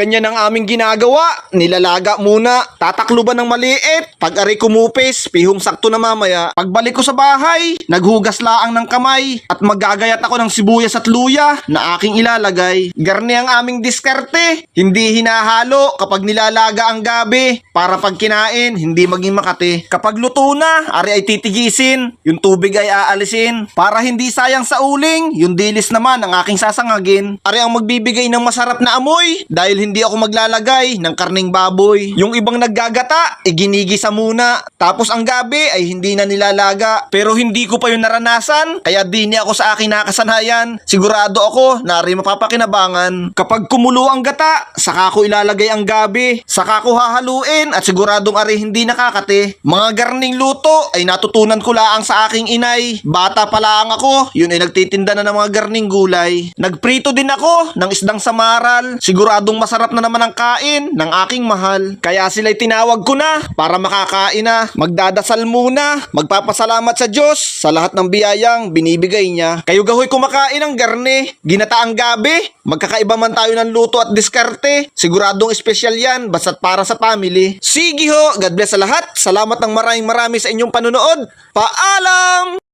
Ganyan ang aming ginagawa. Nilalaga muna. Tatakluban ng maliit. Pag aray kumupis, pihong sakto na mamaya. Pagbalik ko sa bahay, naghugas laang ng kamay at magagayat ako ng sibuyas at luya na aking ilalagay. Garni ang aming diskarte. Hindi hinahalo kapag nilalaga ang gabi para pag kinain, hindi maging makati. Kapag luto na, ari ay titigisin. Yung tubig ay aalisin. Para hindi sayang sa uling, yung dilis naman ang aking sasangagin. Ari ang magbibigay ng masarap na amoy dahil hindi ako maglalagay ng karning baboy. Yung ibang naggagata, iginigisa muna. Tapos ang gabi ay hindi na nilalaga. Pero hindi ko pa yun naranasan, kaya di niya ako sa aking nakasanayan. Sigurado ako na rin mapapakinabangan. Kapag kumulo ang gata, saka ko ilalagay ang gabi. Saka ko hahaluin at siguradong ari hindi nakakate. Mga garning luto ay natutunan ko laang sa aking inay. Bata pa lang ako, yun ay nagtitinda na ng mga garning gulay. Nagprito din ako ng isdang samaral. Siguradong masarap na naman ang kain ng aking mahal. Kaya sila'y tinawag ko na para makakain na. Magdadasal muna, magpapasalamat sa Diyos sa lahat ng biyayang binibigay niya. Kayo gahoy kumakain ng garne, ginataang gabi. Magkakaiba man tayo ng luto at diskarte. Siguradong espesyal yan, basta't para sa family. Sige ho, God bless sa lahat. Salamat ng marami sa inyong panunood. Paalam!